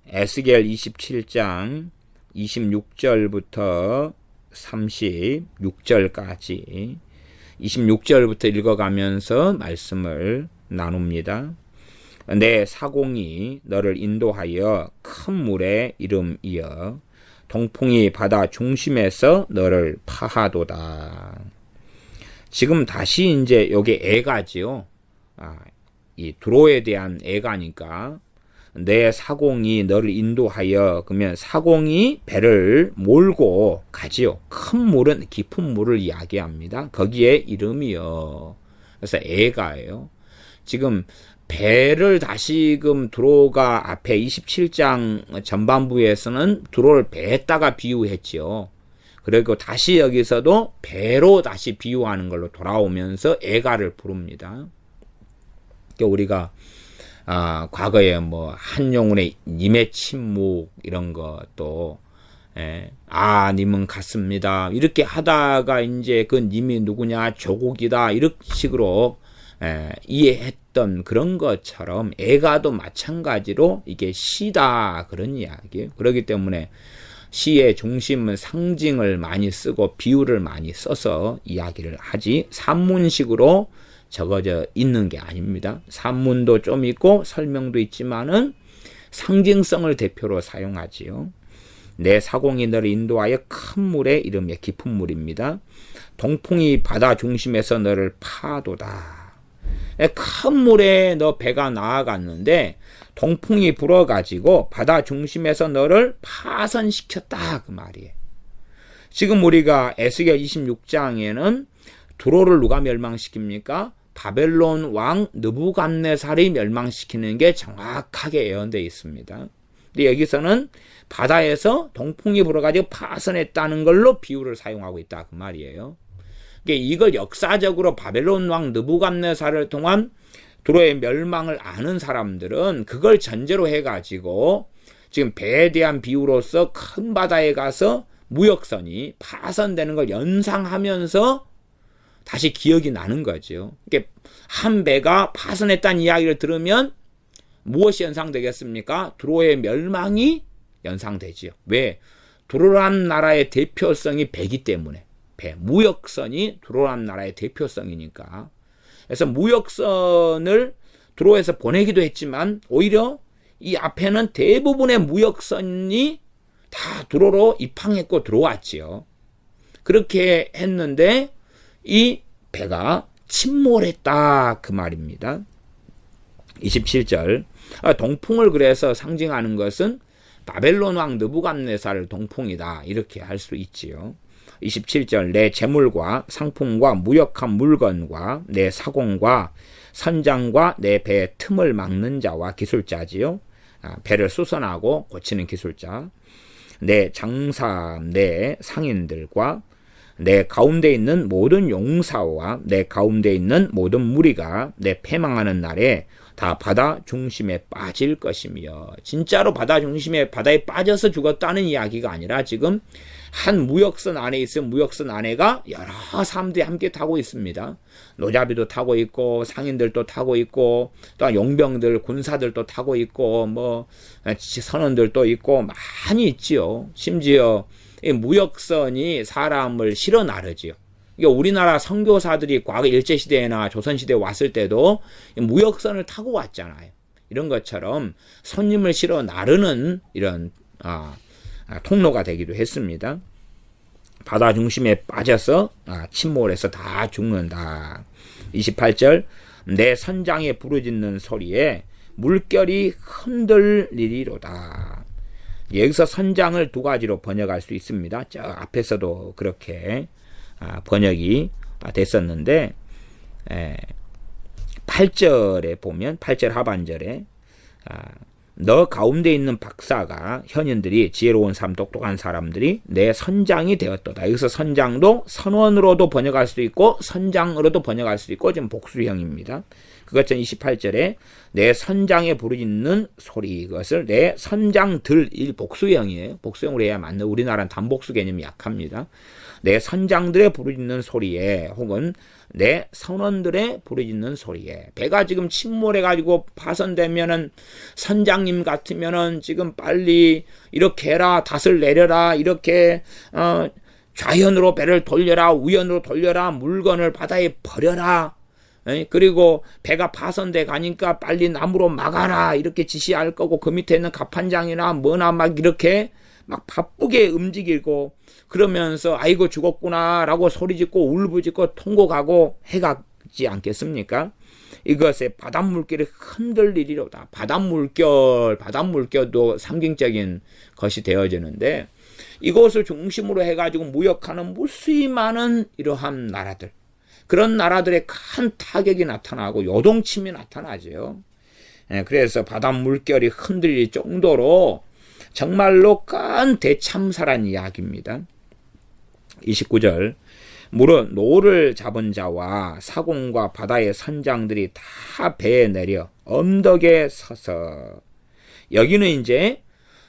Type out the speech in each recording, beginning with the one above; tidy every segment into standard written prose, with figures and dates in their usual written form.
에스겔 27장 26절부터 36절까지 26절부터 읽어가면서 말씀을 나눕니다. 내 사공이 너를 인도하여 큰 물에 이름이여 동풍이 바다 중심에서 너를 파하도다. 지금 다시 이제 여기 애가지요. 이 두로에 대한 애가니까 내 사공이 너를 인도하여, 그러면 사공이 배를 몰고 가지요. 큰 물은 깊은 물을 이야기합니다. 거기에 이름이요. 그래서 애가예요. 지금 배를 다시금 두로가 앞에 27장 전반부에서는 두로를 배에다가 비유했지요. 그리고 다시 여기서도 배로 다시 비유하는 걸로 돌아오면서 애가를 부릅니다. 우리가 과거에 뭐 한용운의 님의 침묵 이런 것도 님은 갔습니다 이렇게 하다가 이제 그 님이 누구냐, 조국이다 이런 식으로 이해했던 그런 것처럼 애가도 마찬가지로 이게 시다 그런 이야기예요. 그렇기 때문에 시의 중심은 상징을 많이 쓰고 비유를 많이 써서 이야기를 하지 산문식으로 적어져 있는 게 아닙니다. 산문도 좀 있고 설명도 있지만은 상징성을 대표로 사용하지요. 내 사공이 너를 인도하여 큰 물에 이름에 깊은 물입니다. 동풍이 바다 중심에서 너를 파도다. 큰 물에 너 배가 나아갔는데 동풍이 불어가지고 바다 중심에서 너를 파선시켰다 그 말이에요. 지금 우리가 에스겔 26장에는 두로를 누가 멸망시킵니까? 바벨론 왕 느부갓네살이 멸망시키는 게 정확하게 예언되어 있습니다. 근데 여기서는 바다에서 동풍이 불어가지고 파선했다는 걸로 비유를 사용하고 있다 그 말이에요. 이걸 역사적으로 바벨론 왕 느부갓네살을 통한 두로의 멸망을 아는 사람들은 그걸 전제로 해가지고 지금 배에 대한 비유로서 큰 바다에 가서 무역선이 파선되는 걸 연상하면서 다시 기억이 나는 거죠. 한 배가 파선했다는 이야기를 들으면 무엇이 연상되겠습니까? 두로의 멸망이 연상되지요. 왜? 두로란 나라의 대표성이 배기 때문에. 무역선이 두로란 나라의 대표성이니까. 그래서 무역선을 두로에서 보내기도 했지만 오히려 이 앞에는 대부분의 무역선이 다 두로로 입항했고 들어왔지요. 그렇게 했는데 이 배가 침몰했다 그 말입니다. 27절 동풍을 그래서 상징하는 것은 바벨론 왕 느부갓네살 동풍이다 이렇게 할 수 있지요. 27절 내 재물과 상품과 무역한 물건과 내 사공과 선장과 내 배의 틈을 막는 자와 기술자지요. 배를 수선하고 고치는 기술자, 내 장사 내 상인들과 내 가운데 있는 모든 용사와 내 가운데 있는 모든 무리가 내 패망하는 날에 다 바다 중심에 빠질 것이며, 진짜로 바다 중심에 바다에 빠져서 죽었다는 이야기가 아니라 지금 한 무역선 안에 있으면 무역선 안에가 여러 사람들이 함께 타고 있습니다. 노자비도 타고 있고 상인들도 타고 있고 또 용병들 군사들도 타고 있고 뭐 선원들도 있고 많이 있지요. 심지어 이 무역선이 사람을 실어 나르지요. 그러니까 우리나라 선교사들이 과거 일제시대나 조선시대에 왔을 때도 무역선을 타고 왔잖아요. 이런 것처럼 손님을 실어 나르는 이런 통로가 되기도 했습니다. 바다 중심에 빠져서 침몰해서 다 죽는다. 28절 내 선장에 부르짖는 소리에 물결이 흔들리리로다. 여기서 선장을 두 가지로 번역할 수 있습니다. 저 앞에서도 그렇게 번역이 됐었는데 8절에 보면 8절 하반절에 너 가운데 있는 박사가 현인들이 지혜로운 사람 똑똑한 사람들이 내 선장이 되었도다. 여기서 선장도 선원으로도 번역할 수 있고 선장으로도 번역할 수 있고 지금 복수형입니다. 그것은 28절에 내 선장에 부르짖는 소리, 이것을 내 선장들 복수형이에요. 복수형으로 해야 맞는, 우리나라는 단복수 개념이 약합니다. 내 선장들의 부르짖는 소리에 혹은 내 선원들의 부르짖는 소리에, 배가 지금 침몰해가지고 파손되면은 선장 이방님 같으면은 지금 빨리 이렇게 해라, 닷을 내려라, 이렇게 좌연으로 배를 돌려라, 우연으로 돌려라, 물건을 바다에 버려라. 그리고 배가 파손돼 가니까 빨리 나무로 막아라, 이렇게 지시할 거고, 그 밑에 있는 갑판장이나 뭐나 막 이렇게 막 바쁘게 움직이고, 그러면서 아이고 죽었구나 라고 소리짓고 울부짖고 통곡하고 해가지 않겠습니까? 이것에 바닷물결이 흔들리리로다. 바닷물결도 상징적인 것이 되어지는데, 이것을 중심으로 해가지고 무역하는 무수히 많은 이러한 나라들, 그런 나라들의 큰 타격이 나타나고 요동침이 나타나죠. 그래서 바닷물결이 흔들릴 정도로 정말로 큰 대참사란 이야기입니다. 29절, 물은 노를 잡은 자와 사공과 바다의 선장들이 다 배에 내려 언덕에 서서, 여기는 이제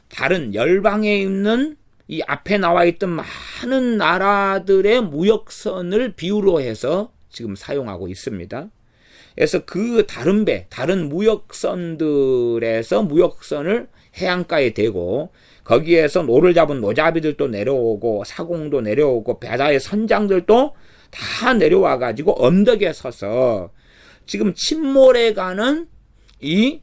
다른 열방에 있는 이 앞에 나와 있던 많은 나라들의 무역선을 비유로 해서 지금 사용하고 있습니다. 그래서 그 다른 배, 다른 무역선들에서 무역선을 해안가에 대고, 거기에서 노를 잡은 노잡이들도 내려오고 사공도 내려오고 바다의 선장들도 다 내려와 가지고 언덕에 서서 지금 침몰해 가는 이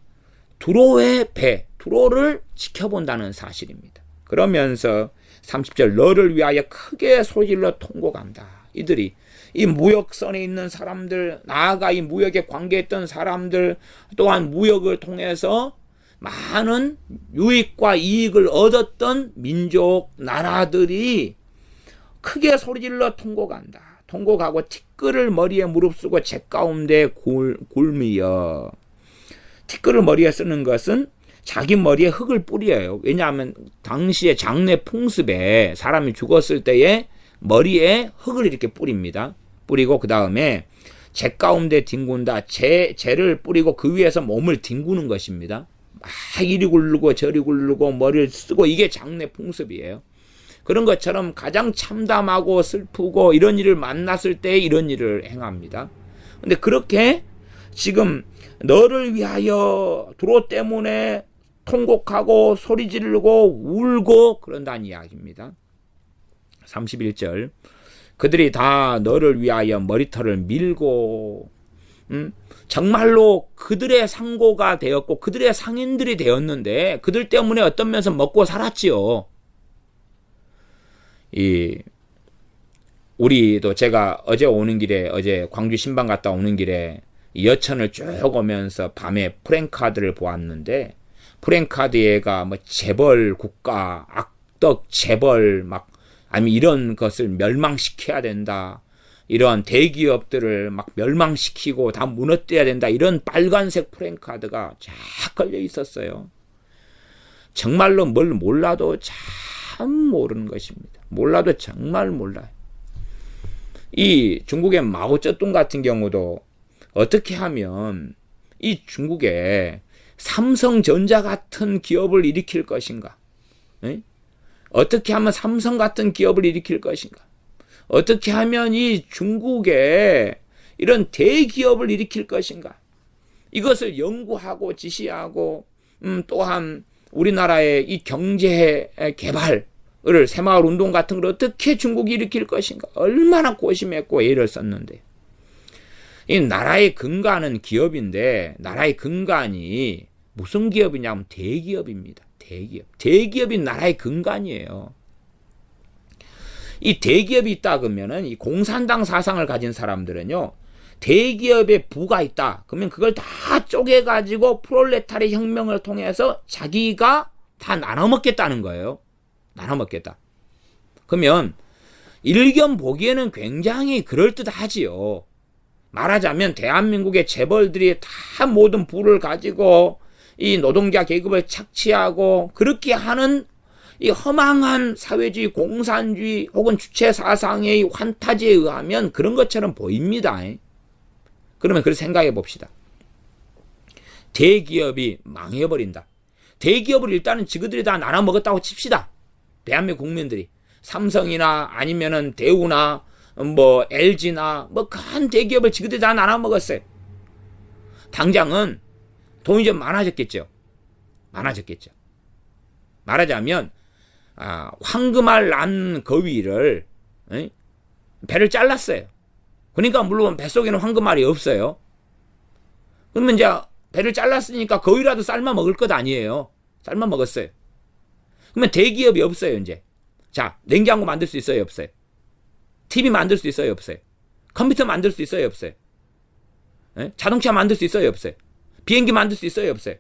두로의 배, 두로를 지켜본다는 사실입니다. 그러면서 30절, 너를 위하여 크게 소리질러 통곡한다. 이들이, 이 무역선에 있는 사람들, 나아가 이 무역에 관계했던 사람들, 또한 무역을 통해서 많은 유익과 이익을 얻었던 민족, 나라들이 크게 소리질러 통곡한다. 통곡하고 티끌을 머리에 무릅쓰고 재 가운데 굴미여. 티끌을 머리에 쓰는 것은 자기 머리에 흙을 뿌려요. 왜냐하면 당시에 장례 풍습에 사람이 죽었을 때에 머리에 흙을 이렇게 뿌립니다. 뿌리고 그 다음에 재 가운데 뒹군다. 재를 뿌리고 그 위에서 몸을 뒹구는 것입니다. 막 이리 굴르고 저리 굴르고 머리를 쓰고, 이게 장례 풍습이에요. 그런 것처럼 가장 참담하고 슬프고 이런 일을 만났을 때 이런 일을 행합니다. 근데 그렇게 지금 너를 위하여 두로 때문에 통곡하고 소리 지르고 울고 그런다는 이야기입니다. 31절, 그들이 다 너를 위하여 머리털을 밀고, 정말로 그들의 상고가 되었고 그들의 상인들이 되었는데, 그들 때문에 어떤 면에서 먹고 살았지요. 우리도 제가 어제 광주 신방 갔다 오는 길에 여천을 쭉 오면서 밤에 프랭카드를 보았는데, 프랭카드에가 뭐 재벌 국가, 악덕 재벌 아니면 이런 것을 멸망시켜야 된다, 이런 대기업들을 막 멸망시키고 다 무너뜨려야 된다, 이런 빨간색 프랭카드가 쫙 걸려 있었어요. 정말로 뭘 몰라도 참 모르는 것입니다. 몰라도 정말 몰라요. 이 중국의 마오쩌둥 같은 경우도 어떻게 하면 이 중국에 삼성전자 같은 기업을 일으킬 것인가? 어떻게 하면 삼성 같은 기업을 일으킬 것인가? 어떻게 하면 이 중국에 이런 대기업을 일으킬 것인가? 이것을 연구하고 지시하고, 또한 우리나라의 이 경제 개발을, 새마을 운동 같은 걸 어떻게 중국이 일으킬 것인가? 얼마나 고심했고 애를 썼는데. 이 나라의 근간은 기업인데, 나라의 근간이 무슨 기업이냐면 대기업입니다. 대기업. 대기업이 나라의 근간이에요. 이 대기업이 있다 그러면은, 이 공산당 사상을 가진 사람들은요, 대기업에 부가 있다 그러면 그걸 다 쪼개가지고 프롤레타리 혁명을 통해서 자기가 다 나눠먹겠다는 거예요. 나눠먹겠다. 그러면 일견 보기에는 굉장히 그럴듯하지요. 말하자면 대한민국의 재벌들이 다 모든 부를 가지고 이 노동자 계급을 착취하고 그렇게 하는 이 허망한 사회주의, 공산주의 혹은 주체 사상의 환타지에 의하면 그런 것처럼 보입니다. 그러면 그렇게 생각해 봅시다. 대기업이 망해버린다. 대기업을 일단은 지그들이 다 나눠 먹었다고 칩시다. 대한민국 국민들이. 삼성이나 아니면은 대우나 뭐 LG나 뭐 큰 대기업을 지그들이 다 나눠 먹었어요. 당장은 돈이 좀 많아졌겠죠. 많아졌겠죠. 말하자면 황금알 난 거위를 배를 잘랐어요. 그러니까 물론 뱃속에는 황금알이 없어요. 그러면 이제 배를 잘랐으니까 거위라도 삶아 먹을 것 아니에요. 삶아 먹었어요. 그러면 대기업이 없어요, 이제. 자, 냉장고 만들 수 있어요, 없어요? TV 만들 수 있어요, 없어요? 컴퓨터 만들 수 있어요, 없어요? 자동차 만들 수 있어요, 없어요? 비행기 만들 수 있어요, 없어요?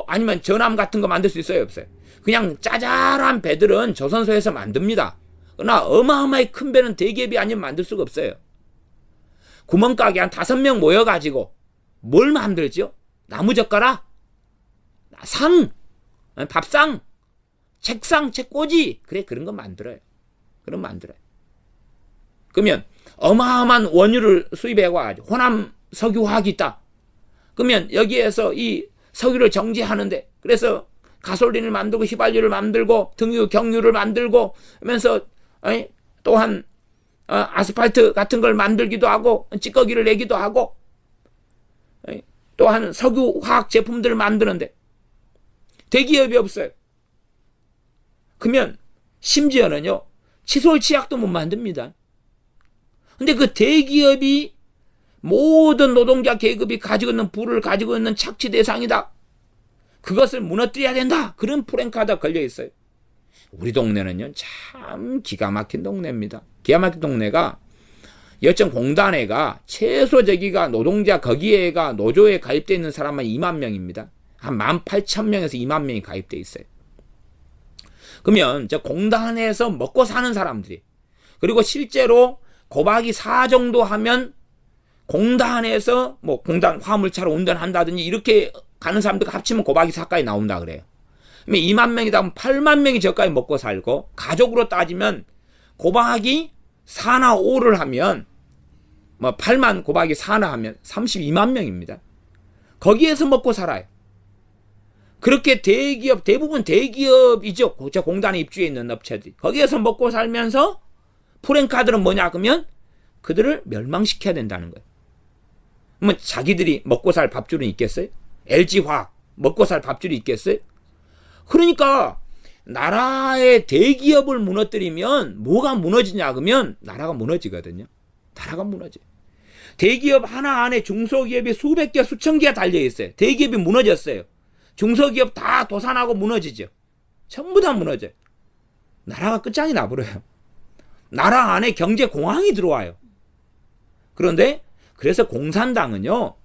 아니면 전함 같은 거 만들 수 있어요, 없어요? 그냥 짜잘한 배들은 조선소에서 만듭니다. 그러나 어마어마하게 큰 배는 대기업이 아니면 만들 수가 없어요. 구멍가게 한 5명 모여가지고 뭘 만들죠? 나무젓가락? 상? 밥상? 책상? 책꽂이? 그래, 그런 거 만들어요. 그럼 만들어요. 그러면 어마어마한 원유를 수입해가지고 호남 석유화학이 있다. 그러면 여기에서 이 석유를 정제하는데, 그래서 가솔린을 만들고 휘발유를 만들고 등유, 경유를 만들고 하면서 또한 아스팔트 같은 걸 만들기도 하고 찌꺼기를 내기도 하고 또한 석유화학 제품들을 만드는데 대기업이 없어요. 그러면 심지어는요, 칫솔 치약도 못 만듭니다. 근데 그 대기업이 모든 노동자 계급이 가지고 있는 부를 가지고 있는 착취 대상이다. 그것을 무너뜨려야 된다. 그런 프랭카드가 걸려 있어요. 우리 동네는요, 참 기가 막힌 동네입니다. 기가 막힌 동네가 여천 공단회가 최소 저기가 노동자 거기에가 노조에 가입되어 있는 사람만 2만 명입니다. 한 18,000명에서 2만 명이 가입되어 있어요. 그러면 저 공단에서 먹고 사는 사람들이, 그리고 실제로 고박이 4 정도 하면 공단에서 공단 화물차로 운전한다든지 이렇게 가는 사람들 합치면 고박이 4까지 나온다 그래요. 그러면 2만 명이다 하면 8만 명이 저까지 먹고 살고, 가족으로 따지면 고박이 4나 5를 하면 8만 곱하기 4나 하면 32만 명입니다. 거기에서 먹고 살아요. 그렇게 대기업, 대부분 대기업이죠. 저 공단에 입주해 있는 업체들이. 거기에서 먹고 살면서 프랭카드는 뭐냐 그러면 그들을 멸망시켜야 된다는 거예요. 그러면 자기들이 먹고 살 밥줄은 있겠어요? LG화학 먹고 살 밥줄이 있겠어요? 그러니까 나라의 대기업을 무너뜨리면 뭐가 무너지냐 그러면 나라가 무너지거든요. 나라가 무너져. 대기업 하나 안에 중소기업이 수백 개 수천 개가 달려있어요. 대기업이 무너졌어요. 중소기업 다 도산하고 무너지죠. 전부 다 무너져요. 나라가 끝장이 나버려요. 나라 안에 경제공황이 들어와요. 그런데 그래서 공산당은요,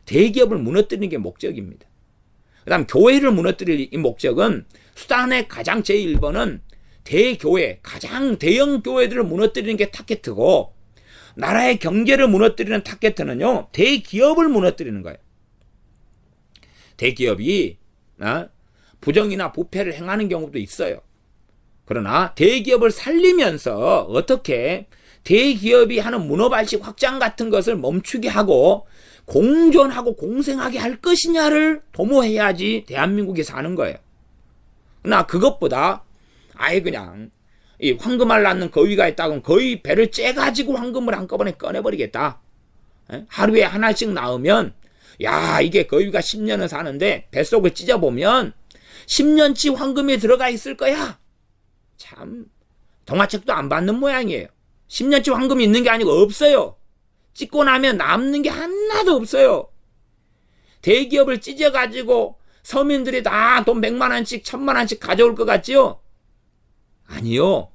대기업을 무너뜨리는 게 목적입니다. 그 다음 교회를 무너뜨릴 이 목적은 수단의 가장 제1번은 대교회, 가장 대형 교회들을 무너뜨리는 게 타겟이고, 나라의 경제를 무너뜨리는 타겟은요, 대기업을 무너뜨리는 거예요. 대기업이 부정이나 부패를 행하는 경우도 있어요. 그러나 대기업을 살리면서 어떻게 대기업이 하는 문어발식 확장 같은 것을 멈추게 하고 공존하고 공생하게 할 것이냐를 도모해야지 대한민국이 사는 거예요. 그러나 그것보다 아예 그냥 이 황금알 낳는 거위가 있다고 거위 배를 째가지고 황금을 한꺼번에 꺼내버리겠다. 하루에 하나씩 낳으면 야, 이게 거위가 10년을 사는데 뱃속을 찢어보면 10년치 황금이 들어가 있을 거야. 참 동화책도 안 받는 모양이에요. 10년치 황금이 있는 게 아니고 없어요. 찢고 나면 남는 게 하나도 없어요. 대기업을 찢어가지고 서민들이 다 돈 100만 원씩 1000만 원씩 가져올 것 같지요? 아니요.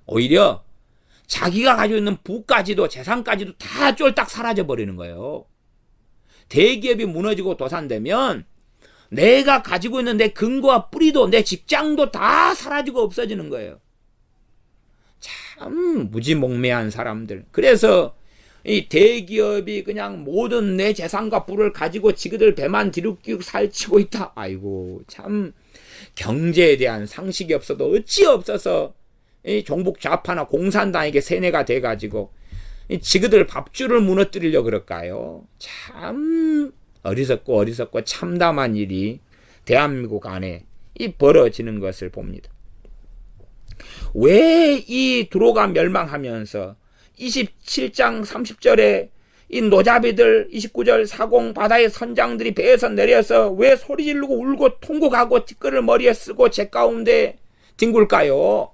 오히려 자기가 가지고 있는 부까지도 재산까지도 다 쫄딱 사라져버리는 거예요. 대기업이 무너지고 도산되면 내가 가지고 있는 내 근거와 뿌리도 내 직장도 다 사라지고 없어지는 거예요. 참 무지몽매한 사람들. 그래서 이 대기업이 그냥 모든 내 재산과 부를 가지고 지그들 배만 뒤룩뒤룩 살치고 있다. 아이고, 참 경제에 대한 상식이 없어도 어찌 없어서 이 종북 좌파나 공산당에게 세뇌가 돼가지고 지그들 밥줄을 무너뜨리려고 그럴까요? 참 어리석고 참담한 일이 대한민국 안에 이 벌어지는 것을 봅니다. 왜 이 두로가 멸망하면서 27장 30절에 이 노자비들 29절 사공 바다의 선장들이 배에서 내려서 왜 소리 지르고 울고 통곡하고 티끌을 머리에 쓰고 제 가운데 뒹굴까요?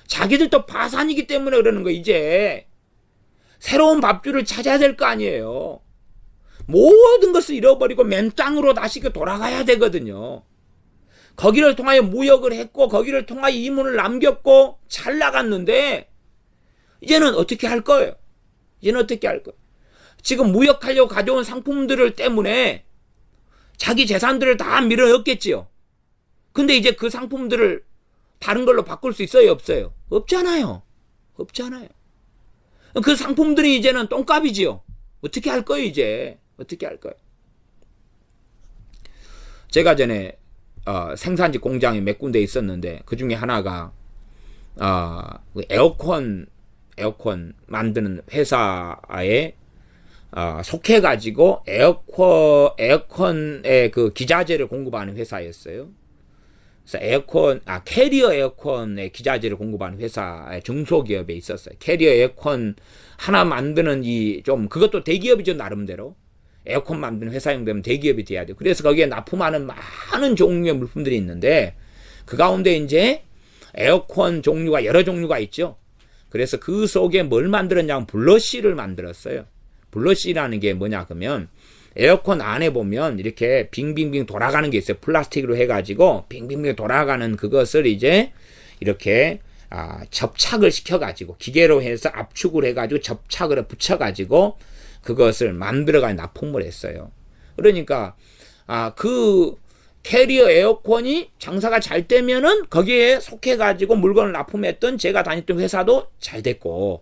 자기들도 파산이기 때문에 그러는 거. 이제 새로운 밥줄을 찾아야 될 거 아니에요. 모든 것을 잃어버리고 맨 땅으로 다시 돌아가야 되거든요. 거기를 통하여 무역을 했고 거기를 통하여 이문을 남겼고 잘 나갔는데 이제는 어떻게 할 거예요? 이제는 어떻게 할 거예요? 지금 무역하려고 가져온 상품들을 때문에 자기 재산들을 다 밀어넣겠지요. 근데 이제 그 상품들을 다른 걸로 바꿀 수 있어요? 없어요? 없잖아요. 없잖아요. 그 상품들이 이제는 똥값이지요. 어떻게 할 거예요, 이제? 어떻게 할 거예요? 제가 전에 생산지 공장이 몇 군데 있었는데 그 중에 하나가 에어컨 만드는 회사에 속해가지고 에어컨의 그 기자재를 공급하는 회사였어요. 그래서 캐리어 에어컨의 기자재를 공급하는 회사의 중소기업에 있었어요. 캐리어 에어컨 하나 만드는 그것도 대기업이죠, 나름대로. 에어컨 만드는 회사용 되면 대기업이 돼야 돼요. 그래서 거기에 납품하는 많은 종류의 물품들이 있는데 그 가운데 이제 에어컨 종류가 여러 종류가 있죠. 그래서 그 속에 뭘 만들었냐면 블러시를 만들었어요. 블러시라는 게 뭐냐 그러면 에어컨 안에 보면 이렇게 빙빙빙 돌아가는 게 있어요. 플라스틱으로 해가지고 빙빙빙 돌아가는 그것을 이제 이렇게 접착을 시켜가지고 기계로 해서 압축을 해가지고 접착을 붙여가지고 그것을 만들어가 납품을 했어요. 그러니까 그 캐리어 에어컨이 장사가 잘 되면은 거기에 속해가지고 물건을 납품했던 제가 다녔던 회사도 잘 됐고,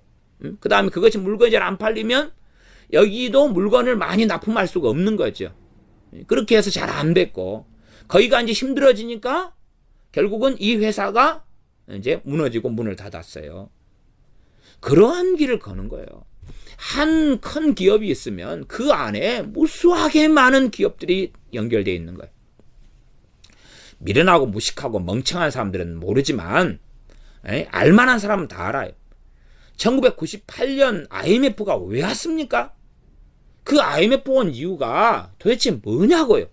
그 다음에 그것이 물건이 잘 안 팔리면 여기도 물건을 많이 납품할 수가 없는 거죠. 그렇게 해서 잘 안 됐고, 거기가 이제 힘들어지니까 결국은 이 회사가 이제 무너지고 문을 닫았어요. 그러한 길을 거는 거예요. 한 큰 기업이 있으면 그 안에 무수하게 많은 기업들이 연결되어 있는 거예요. 미련하고 무식하고 멍청한 사람들은 모르지만 알만한 사람은 다 알아요. 1998년 IMF가 왜 왔습니까? 그 IMF 온 이유가 도대체 뭐냐고요.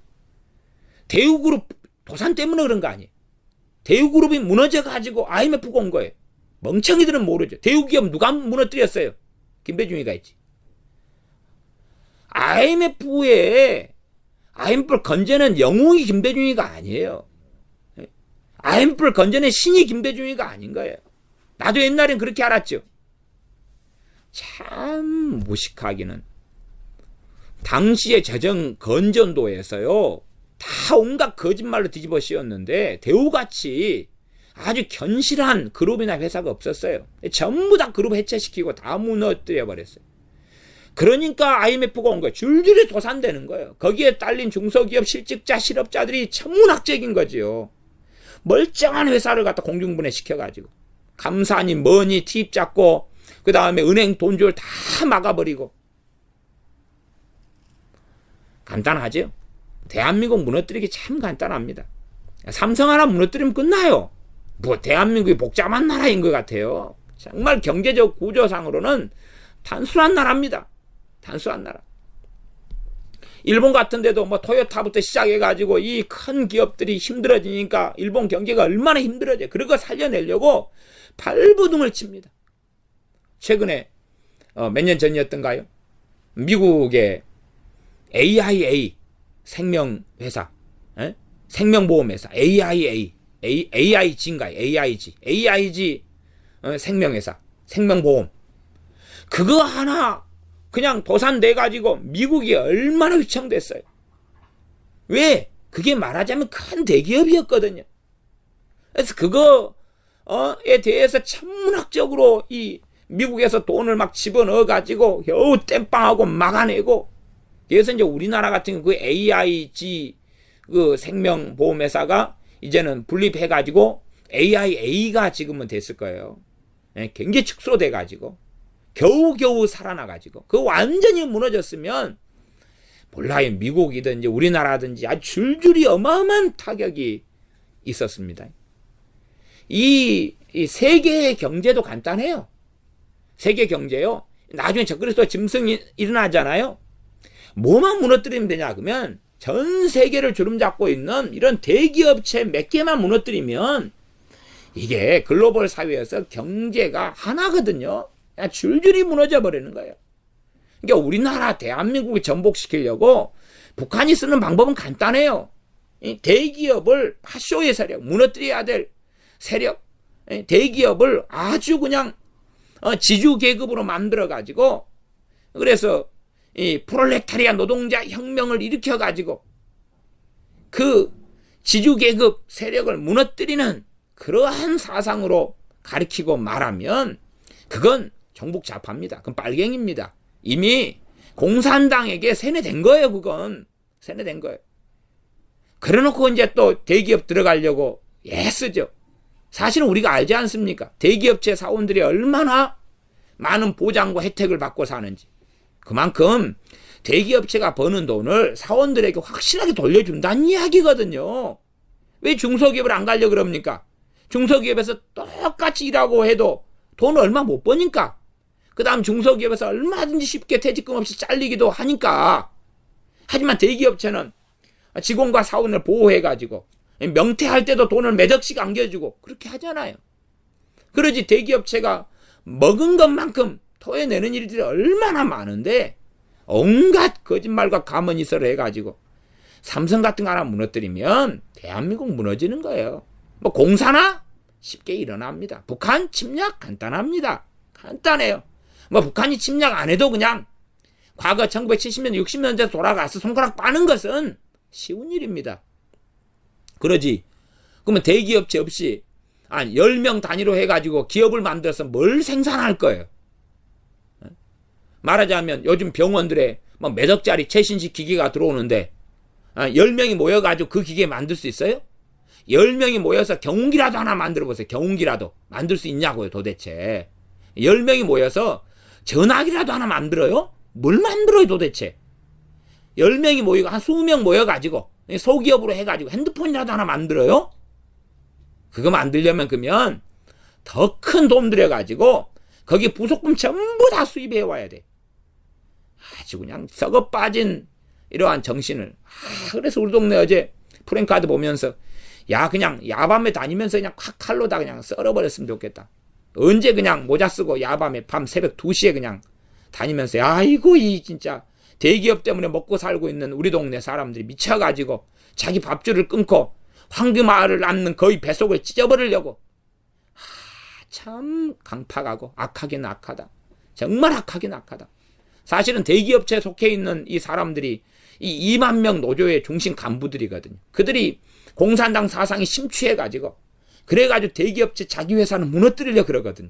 대우그룹 도산 때문에 그런 거 아니에요. 대우그룹이 무너져가지고 IMF가 온 거예요. 멍청이들은 모르죠. 대우기업 누가 무너뜨렸어요? 김배중이가 있지. IMF를 건져낸 영웅이 김배중이가 아니에요. IMF를 건져낸 신이 김배중이가 아닌 거예요. 나도 옛날엔 그렇게 알았죠. 참 무식하기는. 당시의 재정 건전도에서요, 다 온갖 거짓말로 뒤집어 씌웠는데 대우같이 아주 견실한 그룹이나 회사가 없었어요. 전부 다 그룹 해체시키고 다 무너뜨려 버렸어요. 그러니까 IMF가 온 거예요. 줄줄이 도산되는 거예요. 거기에 딸린 중소기업 실직자 실업자들이 천문학적인 거지요. 멀쩡한 회사를 갖다 공중분해 시켜가지고 감사니 뭐니 티입 잡고 그 다음에 은행 돈줄 다 막아버리고. 간단하죠? 대한민국 무너뜨리기 참 간단합니다. 삼성 하나 무너뜨리면 끝나요. 뭐 대한민국이 복잡한 나라인 것 같아요. 정말 경제적 구조상으로는 단순한 나라입니다. 단순한 나라. 일본 같은 데도 뭐 토요타부터 시작해가지고 이 큰 기업들이 힘들어지니까 일본 경제가 얼마나 힘들어져요. 그런 살려내려고 발버둥을 칩니다. 최근에 몇 년 전이었던가요? 미국의 AIA 생명회사, 생명보험회사 AIG인가요? AIG 생명회사, 생명보험. 그거 하나 그냥 도산돼가지고 미국이 얼마나 휘청됐어요. 왜? 그게 말하자면 큰 대기업이었거든요. 그래서 그거에 대해서 천문학적으로 이 미국에서 돈을 막 집어넣어가지고 겨우 땜빵하고 막아내고, 그래서 이제 우리나라 같은 그 AIG 그 생명보험회사가 이제는 분립해가지고 AIA가 지금은 됐을 거예요. 굉장히 축소돼가지고 겨우겨우 살아나가지고, 그 완전히 무너졌으면 몰라요. 미국이든지 우리나라든지 아주 줄줄이 어마어마한 타격이 있었습니다. 이 세계의 경제도 간단해요. 세계 경제요. 나중에 적그리스도 짐승이 일어나잖아요. 뭐만 무너뜨리면 되냐 그러면 전 세계를 주름잡고 있는 이런 대기업체 몇 개만 무너뜨리면 이게 글로벌 사회에서 경제가 하나거든요. 그냥 줄줄이 무너져 버리는 거예요. 그러니까 우리나라 대한민국을 전복시키려고 북한이 쓰는 방법은 간단해요. 이 대기업을 파쇼의 세력, 무너뜨려야 될 세력, 대기업을 아주 그냥 지주 계급으로 만들어 가지고, 그래서 이 프롤레타리아 노동자 혁명을 일으켜 가지고 그 지주 계급 세력을 무너뜨리는 그러한 사상으로 가리키고 말하면 그건 정복 좌파입니다. 그건 빨갱입니다. 이미 공산당에게 세뇌된 거예요. 그건 세뇌된 거예요. 그래놓고 이제 또 대기업 들어가려고 애쓰죠. 사실은 우리가 알지 않습니까? 대기업체 사원들이 얼마나 많은 보장과 혜택을 받고 사는지. 그만큼 대기업체가 버는 돈을 사원들에게 확실하게 돌려준다는 이야기거든요. 왜 중소기업을 안 가려고 그럽니까? 중소기업에서 똑같이 일하고 해도 돈 얼마 못 버니까. 그 다음 중소기업에서 얼마든지 쉽게 퇴직금 없이 잘리기도 하니까. 하지만 대기업체는 직원과 사원을 보호해가지고 명퇴할 때도 돈을 몇 억씩 안겨주고 그렇게 하잖아요. 그러지 대기업체가 먹은 것만큼 토해내는 일들이 얼마나 많은데 온갖 거짓말과 가문이설을 해가지고 삼성 같은 거 하나 무너뜨리면 대한민국 무너지는 거예요. 뭐 공사나 쉽게 일어납니다. 북한 침략 간단합니다. 간단해요. 뭐 북한이 침략 안 해도 그냥 과거 1970년 60년대 돌아가서 손가락 빠는 것은 쉬운 일입니다. 그러지. 그러면 대기업체 없이 한 10명 단위로 해가지고 기업을 만들어서 뭘 생산할 거예요? 말하자면 요즘 병원들에 뭐 몇 억짜리 최신식 기계가 들어오는데 10명이 모여가지고 그 기계 만들 수 있어요? 10명이 모여서 경운기라도 하나 만들어보세요. 경운기라도 만들 수 있냐고요 도대체. 10명이 모여서 전화기라도 하나 만들어요? 뭘 만들어요 도대체. 10명이 모이고 한 20명 모여가지고 소기업으로 해가지고 핸드폰이라도 하나 만들어요? 그거 만들려면 그러면 더 큰 돈 들여가지고 거기 부속품 전부 다 수입해 와야 돼. 아주 그냥 썩어 빠진 이러한 정신을. 그래서 우리 동네 어제 프랭카드 보면서 야 그냥 야밤에 다니면서 그냥 콱 칼로 다 그냥 썰어버렸으면 좋겠다. 언제 그냥 모자 쓰고 야밤에 밤 새벽 2시에 그냥 다니면서 아이고 이 진짜 대기업 때문에 먹고 살고 있는 우리 동네 사람들이 미쳐가지고 자기 밥줄을 끊고 황금알을 낳는 거의 뱃속을 찢어버리려고. 참 강팍하고 악하긴 악하다. 정말 악하긴 악하다. 사실은 대기업체에 속해 있는 이 사람들이 이 2만 명 노조의 중심 간부들이거든요. 그들이 공산당 사상이 심취해가지고 그래가지고 대기업체 자기 회사는 무너뜨리려고 그러거든요.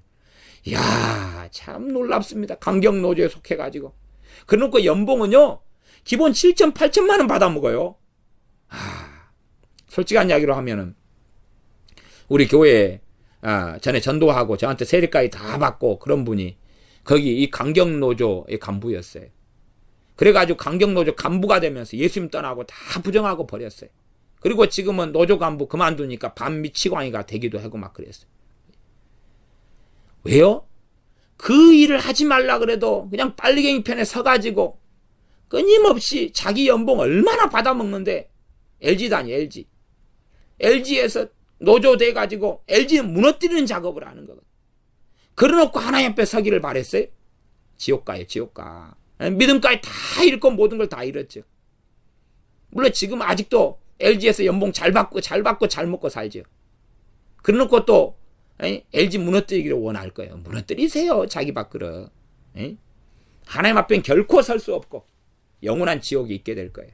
이야 참 놀랍습니다. 강경노조에 속해가지고. 그래놓고 연봉은요 기본 7천 8천만 원 받아먹어요. 솔직한 이야기로 하면은 우리 교회에 전에 전도하고 저한테 세례까지 다 받고 그런 분이 거기 이 강경노조의 간부였어요. 그래가지고 강경노조 간부가 되면서 예수님 떠나고 다 부정하고 버렸어요. 그리고 지금은 노조 간부 그만두니까 반미치광이가 되기도 하고 막 그랬어요. 왜요? 그 일을 하지 말라 그래도 그냥 빨리갱이 편에 서가지고 끊임없이 자기 연봉 얼마나 받아먹는데 LG 다니 LG. LG에서 노조 돼가지고 LG는 무너뜨리는 작업을 하는 거거든. 그래놓고 하나님 앞에 서기를 바랬어요? 지옥가예요 지옥가. 믿음까지 다 잃고 모든 걸 다 잃었죠. 물론 지금 아직도 LG에서 연봉 잘 받고 잘 먹고 살죠. 그래놓고 또 LG 무너뜨리기를 원할 거예요. 무너뜨리세요 자기 밥그릇. 하나님 앞엔 결코 설 수 없고 영원한 지옥이 있게 될 거예요.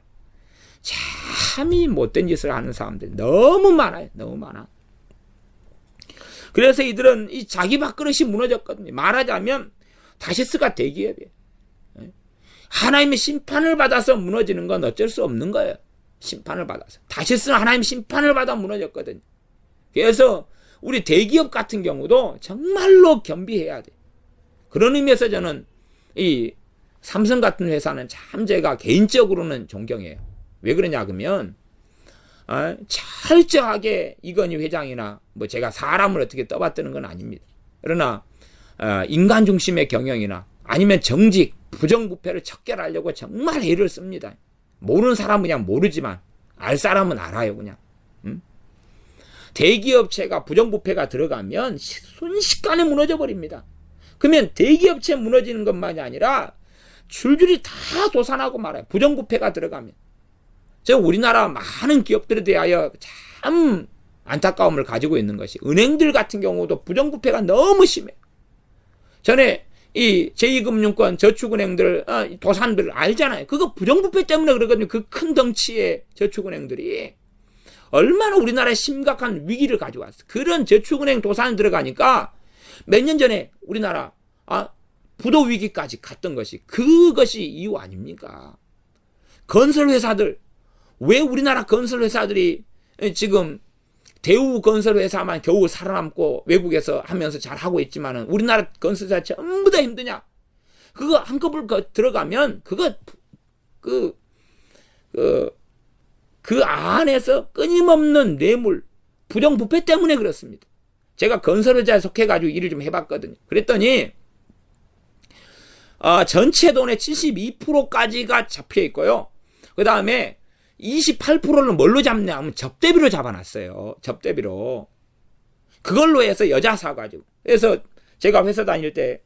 참이 못된 짓을 하는 사람들이 너무 많아요. 너무 많아. 그래서 이들은 이 자기 밥그릇이 무너졌거든요. 말하자면 다시스가 대기업이에요. 하나님의 심판을 받아서 무너지는 건 어쩔 수 없는 거예요. 심판을 받아서. 다시스는 하나님의 심판을 받아 무너졌거든요. 그래서 우리 대기업 같은 경우도 정말로 겸비해야 돼. 그런 의미에서 저는 이 삼성 같은 회사는 참 제가 개인적으로는 존경해요. 왜 그러냐 그러면 철저하게 이건희 회장이나 제가 사람을 어떻게 떠받드는 건 아닙니다. 그러나 인간 중심의 경영이나 아니면 정직, 부정부패를 척결하려고 정말 애를 씁니다. 모르는 사람은 그냥 모르지만 알 사람은 알아요. 그냥. 대기업체가 부정부패가 들어가면 순식간에 무너져 버립니다. 그러면 대기업체 무너지는 것만이 아니라 줄줄이 다 도산하고 말아요. 부정부패가 들어가면. 저 우리나라 많은 기업들에 대하여 참 안타까움을 가지고 있는 것이 은행들 같은 경우도 부정부패가 너무 심해요. 전에 이 제2금융권 저축은행들 도산들 알잖아요. 그거 부정부패 때문에 그러거든요. 그 큰 덩치의 저축은행들이 얼마나 우리나라에 심각한 위기를 가져왔어. 그런 저축은행 도산 들어가니까 몇 년 전에 우리나라 부도 위기까지 갔던 것이 그것이 이유 아닙니까? 건설회사들, 왜 우리나라 건설회사들이 지금 대우 건설회사만 겨우 살아남고 외국에서 하면서 잘하고 있지만은 우리나라 건설회사 전부 다 힘드냐? 그거 한꺼번에 들어가면 그거 그 안에서 끊임없는 뇌물, 부정부패 때문에 그렇습니다. 제가 건설회사에 속해가지고 일을 좀 해봤거든요. 그랬더니 전체 돈의 72%까지가 잡혀 있고요. 그 다음에 28%를 뭘로 잡냐 하면 접대비로 잡아놨어요. 접대비로. 그걸로 해서 여자 사가지고. 그래서 제가 회사 다닐 때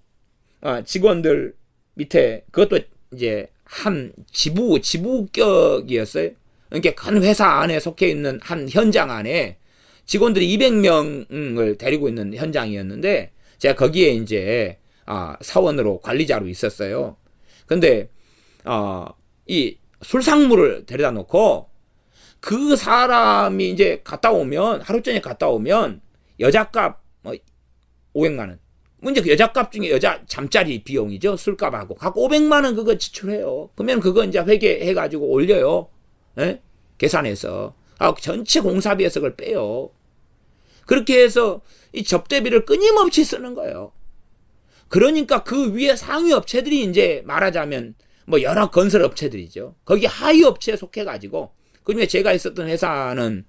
직원들 밑에 그것도 이제 한 지부격이었어요. 그러니까 큰 회사 안에 속해 있는 한 현장 안에 직원들이 200명을 데리고 있는 현장이었는데 제가 거기에 이제 사원으로 관리자로 있었어요. 근데 이 술상물을 데려다 놓고 그 사람이 이제 갔다 오면 하루 종일 갔다 오면 여자값 500만 원. 문제 그 여자값 중에 여자 잠자리 비용이죠. 술값하고 갖고 500만 원 그거 지출해요. 그러면 그거 이제 회계해 가지고 올려요. 예? 계산해서 전체 공사비에서 그걸 빼요. 그렇게 해서 이 접대비를 끊임없이 쓰는 거예요. 그러니까 그 위에 상위 업체들이 이제 말하자면 여러 건설 업체들이죠. 거기 하위 업체에 속해가지고, 그 중에 제가 있었던 회사는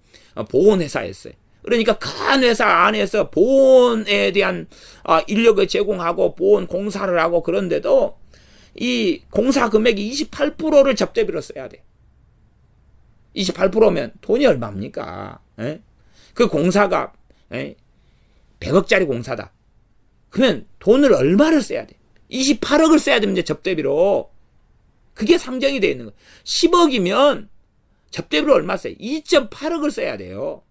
보온회사였어요. 그러니까 큰 회사 안에서 보온에 대한 인력을 제공하고 보온 공사를 하고 그런데도 이 공사 금액이 28%를 접대비로 써야 돼. 28%면 돈이 얼마입니까? 에? 그 공사가 100억짜리 공사다. 그러면 돈을 얼마를 써야 돼? 28억을 써야 됩니다. 접대비로. 그게 상정이 되어 있는 거예요. 10억이면 접대비로 얼마 써요? 2.8억을 써야 돼요.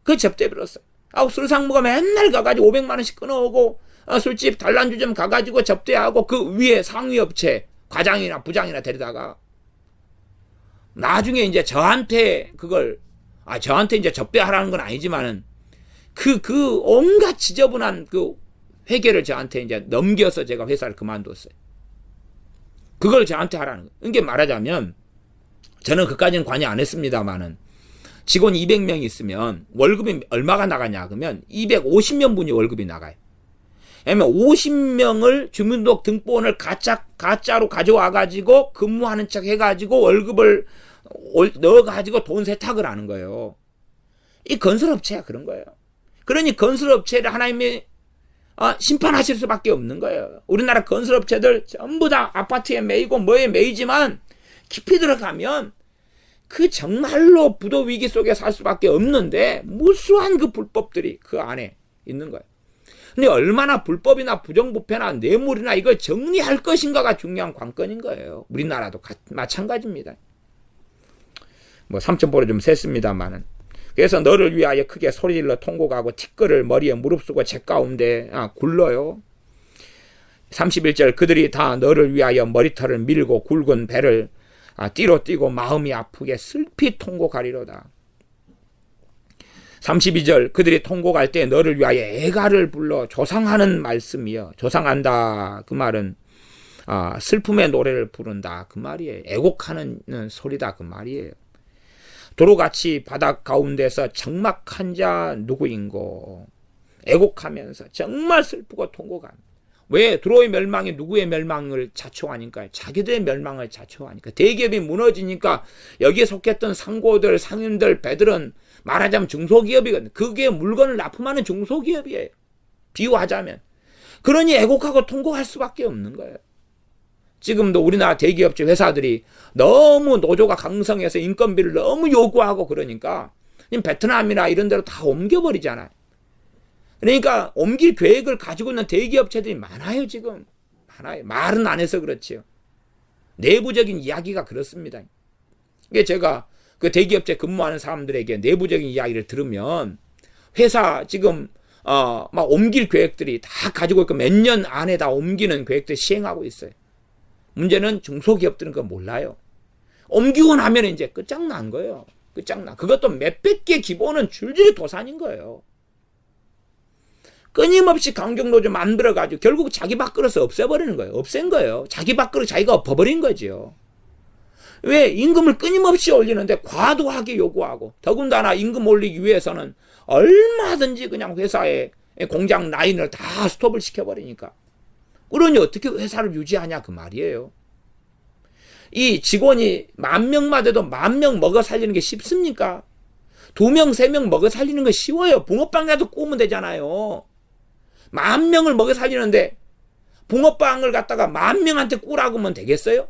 그 접대비로 써요. 술상무가 맨날 가가지고 500만 원씩 끊어오고 술집 단란주점 가가지고 접대하고 그 위에 상위 업체 과장이나 부장이나 데려다가 나중에 이제 저한테 그걸 저한테 이제 접대하라는 건 아니지만은 그 온갖 지저분한 그 회계를 저한테 이제 넘겨서 제가 회사를 그만뒀어요. 그걸 저한테 하라는 거예요. 이게 말하자면 저는 그까지는 관여 안 했습니다만은 직원 200명 있으면 월급이 얼마가 나가냐 그러면 250명분이 월급이 나가요. 왜냐면 50명을 주민등록 등본을 가짜로 가져와가지고 근무하는 척 해가지고 월급을 넣어가지고 돈 세탁을 하는 거예요. 이 건설업체가 그런 거예요. 그러니 건설업체를 하나님이 심판하실 수밖에 없는 거예요. 우리나라 건설업체들 전부 다 아파트에 매이고 뭐에 매이지만 깊이 들어가면 그 정말로 부도 위기 속에 살 수밖에 없는데 무수한 그 불법들이 그 안에 있는 거예요. 근데 얼마나 불법이나 부정부패나 뇌물이나 이걸 정리할 것인가가 중요한 관건인 거예요. 우리나라도 마찬가지입니다. 3,000보를 좀 셌습니다만은. 그래서 너를 위하여 크게 소리질러 통곡하고 티끌을 머리에 무릅쓰고 제 가운데 굴러요. 31절 그들이 다 너를 위하여 머리털을 밀고 굵은 배를 띠로 띠고 마음이 아프게 슬피 통곡하리로다. 32절 그들이 통곡할 때 너를 위하여 애가를 불러 조상하는 말씀이여. 조상한다 그 말은 슬픔의 노래를 부른다 그 말이에요. 애곡하는 소리다 그 말이에요. 도로같이 바닥 가운데서 적막한 자 누구인고. 애곡하면서 정말 슬프고 통곡합니다. 왜? 도로의 멸망이 누구의 멸망을 자초하니까? 자기들의 멸망을 자초하니까. 대기업이 무너지니까 여기에 속했던 상고들, 상인들, 배들은 말하자면 중소기업이거든요. 그게 물건을 납품하는 중소기업이에요. 비유하자면. 그러니 애곡하고 통곡할 수밖에 없는 거예요. 지금도 우리나라 대기업체 회사들이 너무 노조가 강성해서 인건비를 너무 요구하고 그러니까 베트남이나 이런 데로 다 옮겨버리잖아요. 그러니까 옮길 계획을 가지고 있는 대기업체들이 많아요. 지금 많아요. 말은 안 해서 그렇지요. 내부적인 이야기가 그렇습니다. 이게 제가 그 대기업체 근무하는 사람들에게 내부적인 이야기를 들으면 회사 지금 막 옮길 계획들이 다 가지고 있고 몇 년 안에 다 옮기는 계획들 시행하고 있어요. 문제는 중소기업들은 그거 몰라요. 옮기고 나면 이제 끝장난 거예요. 끝장나. 그것도 몇백 개 기본은 줄줄이 도산인 거예요. 끊임없이 강경노조 만들어가지고 결국 자기 밥그릇을 없애버리는 거예요. 없앤 거예요. 자기 밥그릇 자기가 엎어버린 거죠. 왜? 임금을 끊임없이 올리는데 과도하게 요구하고 더군다나 임금 올리기 위해서는 얼마든지 그냥 회사에 공장 라인을 다 스톱을 시켜버리니까. 그러니 어떻게 회사를 유지하냐 그 말이에요. 이 직원이 10,000만 돼도 10,000명 먹어 살리는 게 쉽습니까? 2명, 3명 먹어 살리는 거 쉬워요. 붕어빵이라도 구우면 되잖아요. 10,000명을 먹여 살리는데 붕어빵을 갖다가 10,000명한테 꾸라고 하면 되겠어요?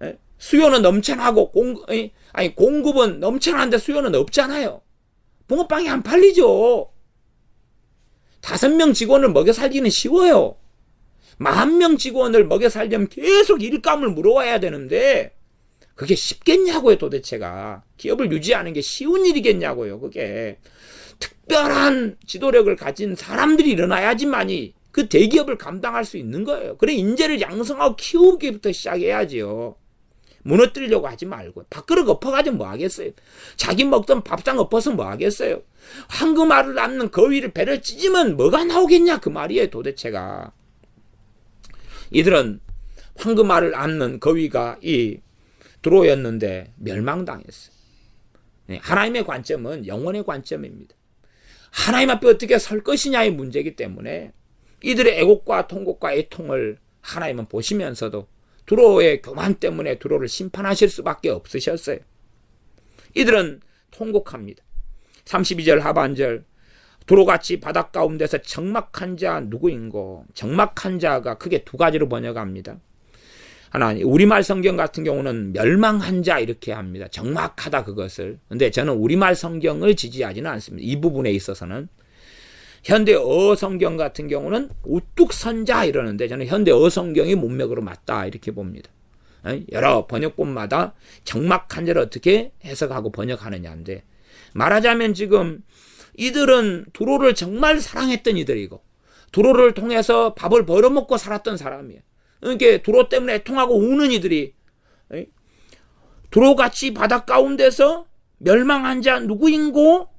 예? 수요는 넘쳐나고 공급은 넘쳐나는데 수요는 없잖아요. 붕어빵이 안 팔리죠. 5명 직원을 먹여 살기는 쉬워요. 10,000명 직원을 먹여 살려면 계속 일감을 물어와야 되는데 그게 쉽겠냐고요. 도대체가 기업을 유지하는 게 쉬운 일이겠냐고요. 그게 특별한 지도력을 가진 사람들이 일어나야지만이 그 대기업을 감당할 수 있는 거예요. 그래 인재를 양성하고 키우기부터 시작해야지요. 무너뜨리려고 하지 말고. 밥그릇 엎어가지고 뭐 하겠어요. 자기 먹던 밥상 엎어서 뭐 하겠어요. 황금알을 낳는 거위를 배를 찢으면 뭐가 나오겠냐 그 말이에요. 도대체가. 이들은 황금알을 낳는 거위가 이 드로였는데 멸망당했어요. 하나님의 관점은 영혼의 관점입니다. 하나님 앞에 어떻게 설 것이냐의 문제이기 때문에 이들의 애곡과 통곡과 애통을 하나님은 보시면서도 드로의 교만 때문에 드로를 심판하실 수밖에 없으셨어요. 이들은 통곡합니다. 32절 하반절 드로같이 바닷 가운데서 적막한 자 누구인고. 적막한 자가 크게 두 가지로 번역합니다. 하나, 우리말 성경 같은 경우는 멸망한 자 이렇게 합니다. 적막하다 그것을. 근데 저는 우리말 성경을 지지하지는 않습니다. 이 부분에 있어서는. 현대어 성경 같은 경우는 우뚝 선 자 이러는데 저는 현대어 성경이 문맥으로 맞다 이렇게 봅니다. 여러 번역본마다 적막한 자를 어떻게 해석하고 번역하느냐인데 말하자면 지금 이들은 드로를 정말 사랑했던 이들이고 드로를 통해서 밥을 벌어먹고 살았던 사람이에요. 그러니까 드로 때문에 애통하고 우는 이들이 드로같이 바닷 가운데서 멸망한 자 누구인고?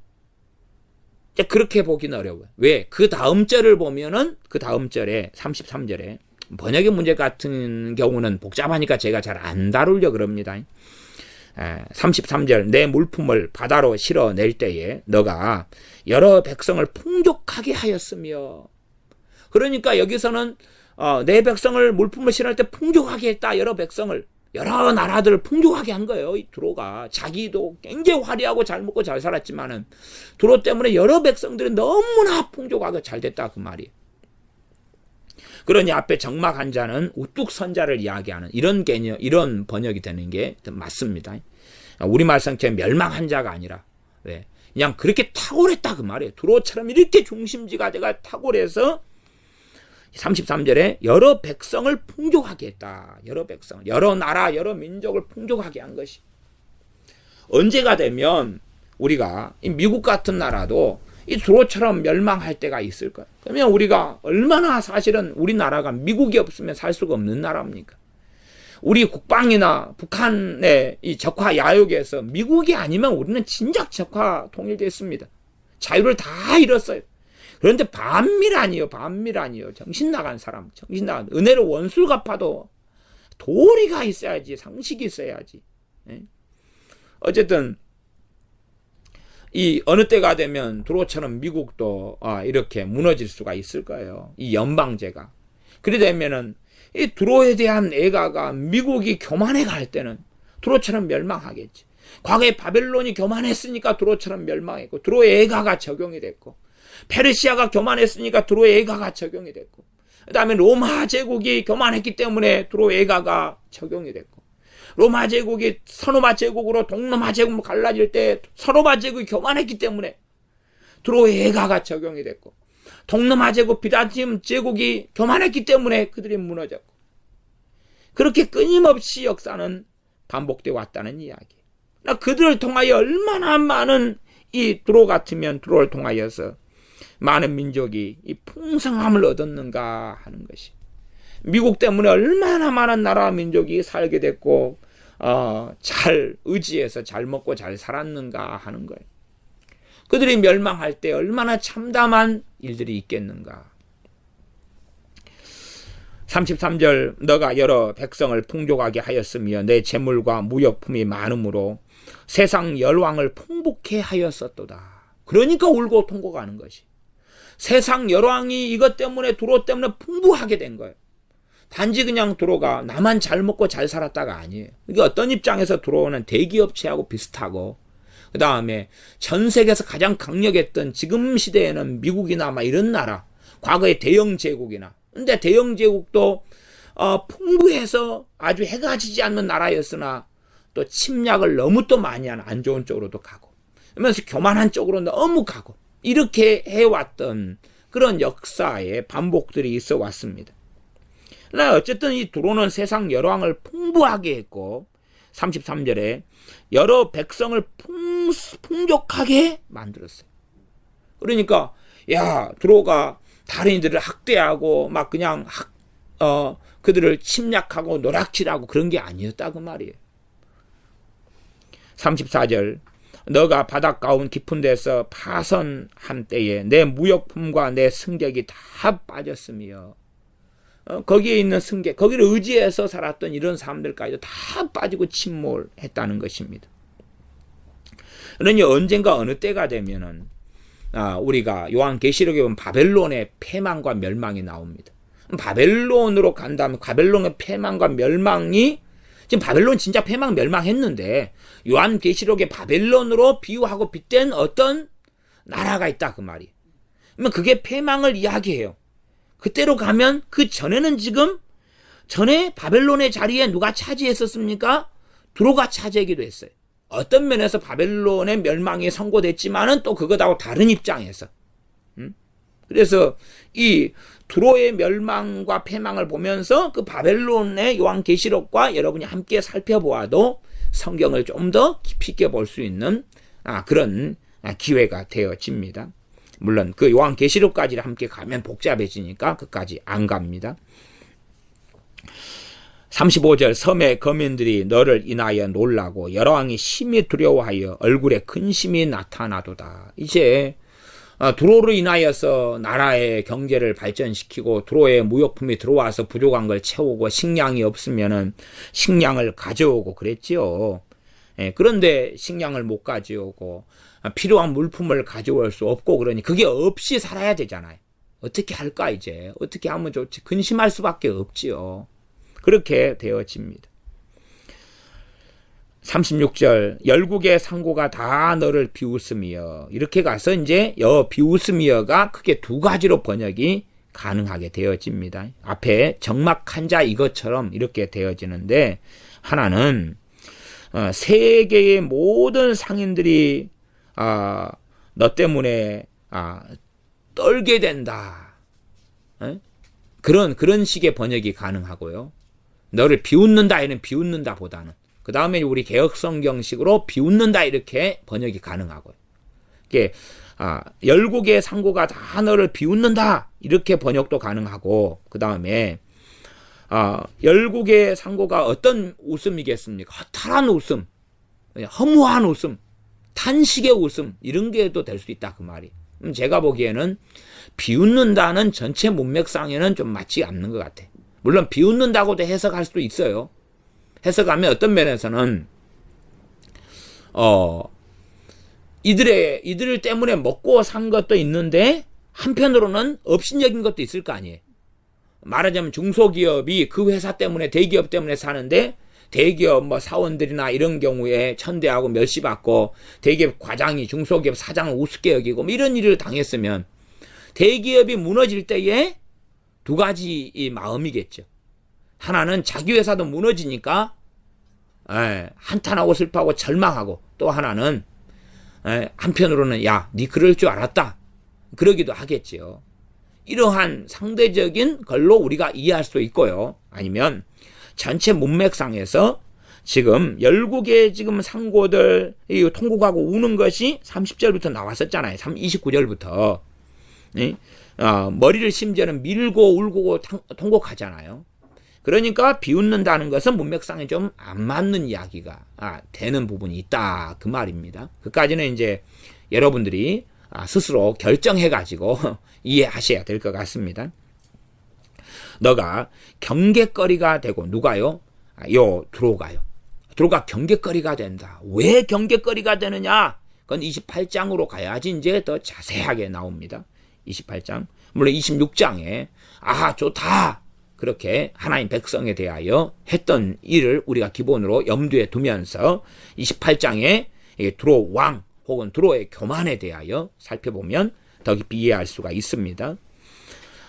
그렇게 보기는 어려워요. 왜? 그 다음 절을 보면은 그 다음 절에 33절에 번역의 문제 같은 경우는 복잡하니까 제가 잘 안 다루려고 그럽니다. 33절 내 물품을 바다로 실어낼 때에 너가 여러 백성을 풍족하게 하였으며 그러니까 여기서는 내 백성을 물품을 실어낼 때 풍족하게 했다. 여러 백성을 여러 나라들을 풍족하게 한 거예요. 이 드로가 자기도 굉장히 화려하고 잘 먹고 잘 살았지만은 드로 때문에 여러 백성들이 너무나 풍족하고 잘 됐다 그 말이에요. 그러니 앞에 적막한 자는 우뚝 선 자를 이야기하는 이런 개념, 이런 번역이 되는 게 맞습니다. 우리말 성격에 멸망한 자가 아니라 왜? 그냥 그렇게 탁월했다 그 말이에요. 드로처럼 이렇게 중심지가 내가 탁월해서 33절에 여러 백성을 풍족하게 했다. 여러 백성, 여러 나라, 여러 민족을 풍족하게 한 것이. 언제가 되면 우리가 이 미국 같은 나라도 이 드로처럼 멸망할 때가 있을 거예요. 그러면 우리가 얼마나 사실은 우리나라가 미국이 없으면 살 수가 없는 나라입니까? 우리 국방이나 북한의 이 적화 야욕에서 미국이 아니면 우리는 진작 적화 통일됐습니다. 자유를 다 잃었어요. 그런데 반밀아니요. 정신 나간 사람, 정신 나간 은혜로 원수를 갚아도 도리가 있어야지, 상식이 있어야지. 어쨌든 이 어느 때가 되면 드로처럼 미국도 이렇게 무너질 수가 있을 거예요. 이 연방제가. 그래 되면은 이 드로에 대한 애가가 미국이 교만해 갈 때는 드로처럼 멸망하겠지. 과거에 바벨론이 교만했으니까 드로처럼 멸망했고 드로의 애가가 적용이 됐고 페르시아가 교만했으니까 드로의 애가가 적용이 됐고 그 다음에 로마 제국이 교만했기 때문에 드로에가가 적용이 됐고, 로마 제국이 서로마 제국으로 동로마 제국으로 갈라질 때 서로마 제국이 교만했기 때문에 드로에가가 적용이 됐고, 동로마 제국 비잔티움 제국이 교만했기 때문에 그들이 무너졌고, 그렇게 끊임없이 역사는 반복되어 왔다는 이야기. 그들을 통하여 얼마나 많은 이 드로 같으면 드로를 통하여서 많은 민족이 이 풍성함을 얻었는가 하는 것이, 미국 때문에 얼마나 많은 나라 민족이 살게 됐고 잘 의지해서 잘 먹고 잘 살았는가 하는 거예요. 그들이 멸망할 때 얼마나 참담한 일들이 있겠는가. 33절 너가 여러 백성을 풍족하게 하였으며 내 재물과 무역품이 많음으로 세상 열왕을 풍복해 하였었도다. 그러니까 울고 통곡하는 것이, 세상 열왕이 이것 때문에 드로 때문에 풍부하게 된 거예요. 단지 그냥 드로가 나만 잘 먹고 잘 살았다가 아니에요. 이게 어떤 입장에서 드로는 대기업체하고 비슷하고, 그 다음에 전 세계에서 가장 강력했던, 지금 시대에는 미국이나 막 이런 나라, 과거의 대영 제국이나, 근데 대영 제국도 풍부해서 아주 해가 지지 않는 나라였으나 또 침략을 너무 또 많이 하는 안 좋은 쪽으로도 가고, 그러면서 교만한 쪽으로 너무 가고, 이렇게 해왔던 그런 역사의 반복들이 있어 왔습니다. 그러나 어쨌든 이 드로는 세상 열왕을 풍부하게 했고, 33절에 여러 백성을 풍족하게 만들었어요. 그러니까 야, 드로가 다른 이들을 학대하고 막 그냥 그들을 침략하고 노략질하고 그런 게 아니었다 그 말이에요. 34절 너가 바닷 가운 깊은 데서 파선한 때에 내 무역품과 내 승객이 다 빠졌으며, 거기에 있는 승객, 거기를 의지해서 살았던 이런 사람들까지도 다 빠지고 침몰했다는 것입니다. 그러니 언젠가 어느 때가 되면은 우리가 요한계시록에 보면 바벨론의 패망과 멸망이 나옵니다. 바벨론으로 간다면 바벨론의 패망과 멸망이, 지금 바벨론 진짜 패망 멸망했는데 요한계시록에 바벨론으로 비유하고 빗댄 어떤 나라가 있다 그 말이에요. 그러면 그게 패망을 이야기해요. 그때로 가면 그 전에는 지금 전에 바벨론의 자리에 누가 차지했었습니까? 드로가 차지하기도 했어요. 어떤 면에서 바벨론의 멸망이 선고됐지만은 또 그것하고 다른 입장에서. 그래서 이 드로의 멸망과 패망을 보면서 그 바벨론의 요한계시록과 여러분이 함께 살펴보아도 성경을 좀 더 깊이 있게 볼 수 있는 그런 기회가 되어집니다. 물론 그 요한계시록까지 함께 가면 복잡해지니까 그까지 안 갑니다. 35절 섬의 거민들이 너를 인하여 놀라고 여러 왕이 심히 두려워하여 얼굴에 근심이 나타나도다. 이제 드로로 인하여서 나라의 경제를 발전시키고 드로의 무역품이 들어와서 부족한 걸 채우고 식량이 없으면은 식량을 가져오고 그랬지요. 그런데 식량을 못 가져오고 필요한 물품을 가져올 수 없고, 그러니 그게 없이 살아야 되잖아요. 어떻게 할까 이제? 어떻게 하면 좋지? 근심할 수밖에 없지요. 그렇게 되어집니다. 36절 열국의 상고가 다 너를 비웃으며, 이렇게 가서 이제 비웃으며가 크게 두 가지로 번역이 가능하게 되어집니다. 앞에 적막한 자 이것처럼 이렇게 되어지는데, 하나는 세계의 모든 상인들이 너 때문에 떨게 된다. 그런 식의 번역이 가능하고요. 너를 비웃는다 이는 비웃는다 보다는, 그 다음에 우리 개혁성경식으로 비웃는다 이렇게 번역이 가능하고요. 이게 열국의 상고가 다 너를 비웃는다 이렇게 번역도 가능하고, 그 다음에 열국의 상고가 어떤 웃음이겠습니까? 허탈한 웃음, 허무한 웃음, 탄식의 웃음, 이런 게도 될 수 있다 그 말이. 제가 보기에는 비웃는다는 전체 문맥상에는 좀 맞지 않는 것 같아. 물론 비웃는다고도 해석할 수도 있어요. 해석하면 어떤 면에서는 이들 때문에 먹고 산 것도 있는데 한편으로는 업신여긴 것도 있을 거 아니에요. 말하자면 중소기업이 그 회사 때문에 대기업 때문에 사는데, 대기업 사원들이나 이런 경우에 천대하고 멸시 받고 대기업 과장이 중소기업 사장을 우습게 여기고 이런 일을 당했으면 대기업이 무너질 때에 두 가지 이 마음이겠죠. 하나는 자기 회사도 무너지니까 한탄하고 슬퍼하고 절망하고, 또 하나는 한편으로는 야, 네 그럴 줄 알았다 그러기도 하겠지요. 이러한 상대적인 걸로 우리가 이해할 수 있고요. 아니면 전체 문맥상에서 지금 12개의 지금 상고들 통곡하고 우는 것이 30절부터 나왔었잖아요. 29절부터. 머리를 심지어는 밀고 울고 통곡하잖아요. 그러니까 비웃는다는 것은 문맥상에 좀 안 맞는 이야기가 되는 부분이 있다 그 말입니다. 그까지는 이제 여러분들이 스스로 결정해가지고 이해하셔야 될 것 같습니다. 너가 경계거리가 되고, 누가요? 두로가요. 두로가 경계거리가 된다. 왜 경계거리가 되느냐? 그건 28장으로 가야지 이제 더 자세하게 나옵니다. 28장. 물론 26장에 좋다, 그렇게 하나님 백성에 대하여 했던 일을 우리가 기본으로 염두에 두면서 28장에 두로 왕 혹은 두로의 교만에 대하여 살펴보면 더 깊이 이해할 수가 있습니다.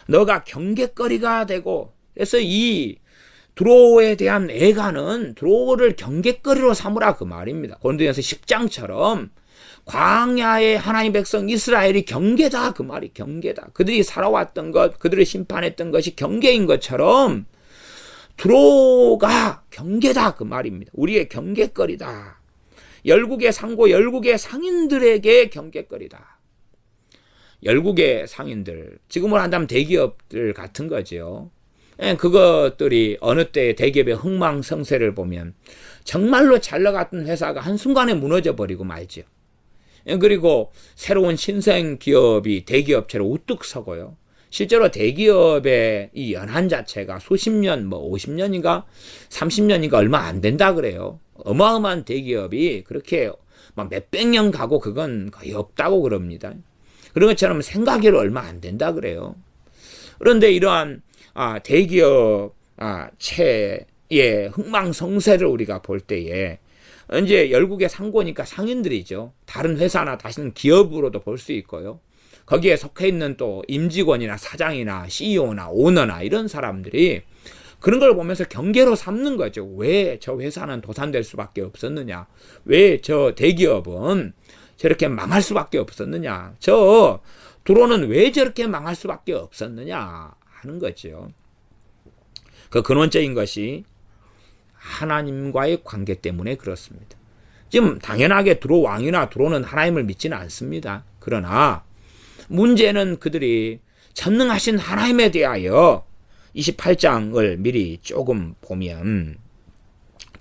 너가 경계거리가 되고, 그래서 이 두로에 대한 애가는 두로를 경계거리로 삼으라 그 말입니다. 고린도전서 10장처럼 광야의 하나님 백성 이스라엘이 경계다 그 말이, 경계다. 그들이 살아왔던 것, 그들을 심판했던 것이 경계인 것처럼 두로가 경계다 그 말입니다. 우리의 경계거리다. 열국의 상고, 열국의 상인들에게 경계거리다. 열국의 상인들, 지금으로 한다면 대기업들 같은 거죠. 그것들이 어느 때 대기업의 흥망성쇠를 보면 정말로 잘 나갔던 회사가 한순간에 무너져 버리고 말죠. 그리고 새로운 신생 기업이 대기업체로 우뚝 서고요. 실제로 대기업의 이 연한 자체가 수십 년, 50년인가 30년인가 얼마 안 된다 그래요. 어마어마한 대기업이 그렇게 몇백 년 가고 그건 거의 없다고 그럽니다. 그런 것처럼 생각외로 얼마 안 된다 그래요. 그런데 이러한 대기업 체의 흥망성쇠를 우리가 볼 때에 이제 열국의 상고니까 상인들이죠. 다른 회사나 다시는 기업으로도 볼 수 있고요. 거기에 속해 있는 또 임직원이나 사장이나 CEO나 오너나 이런 사람들이 그런 걸 보면서 경계로 삼는 거죠. 왜 저 회사는 도산될 수밖에 없었느냐? 왜 저 대기업은 저렇게 망할 수밖에 없었느냐? 저 두로는 왜 저렇게 망할 수밖에 없었느냐 하는 거죠. 그 근원적인 것이 하나님과의 관계 때문에 그렇습니다. 지금 당연하게 두로 왕이나 두로는 하나님을 믿지는 않습니다. 그러나 문제는 그들이 전능하신 하나님에 대하여 28장을 미리 조금 보면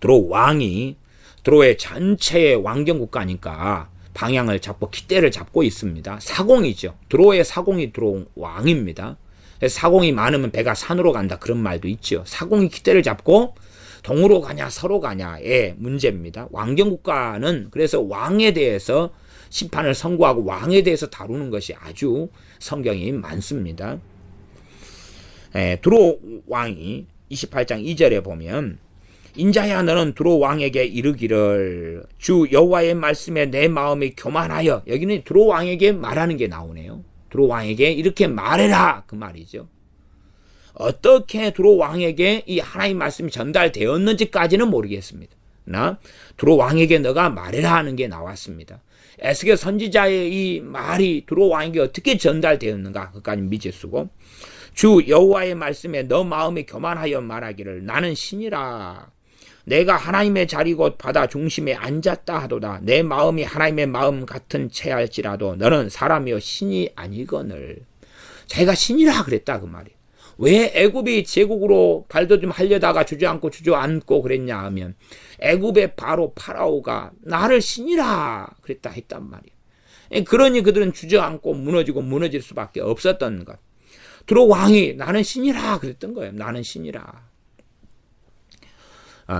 두로 왕이 두로의 전체의 왕정 국가니까 방향을 잡고 깃대를 잡고 있습니다. 사공이죠. 두로의 사공이 두로 왕입니다. 사공이 많으면 배가 산으로 간다 그런 말도 있죠. 사공이 깃대를 잡고 동으로 가냐 서로 가냐의 문제입니다. 왕정 국가는 그래서 왕에 대해서 심판을 선고하고 왕에 대해서 다루는 것이 아주 성경이 많습니다. 두로 왕이 28장 2절에 보면 인자야 너는 두로 왕에게 이르기를 주 여호와의 말씀에 내 마음이 교만하여, 여기는 두로 왕에게 말하는 게 나오네요. 두로 왕에게 이렇게 말해라 그 말이죠. 어떻게 두로 왕에게 이 하나님 말씀이 전달되었는지까지는 모르겠습니다. 나 두로 왕에게 너가 말해라 하는 게 나왔습니다. 에스겔 선지자의 이 말이 두로 왕에게 어떻게 전달되었는가 그까지 미지 쓰고 주 여호와의 말씀에 너 마음이 교만하여 말하기를 나는 신이라 내가 하나님의 자리 곧 바다 중심에 앉았다 하도다. 내 마음이 하나님의 마음 같은 채할지라도 너는 사람이여 신이 아니거늘. 자기가 신이라 그랬다 그 말이에요. 왜 애굽이 제국으로 발돋움 하려다가 주저앉고 그랬냐 하면 애굽의 바로 파라오가 나를 신이라 그랬다 했단 말이에요. 그러니 그들은 주저앉고 무너지고 무너질 수밖에 없었던 것. 두로 왕이 나는 신이라 그랬던 거예요. 나는 신이라.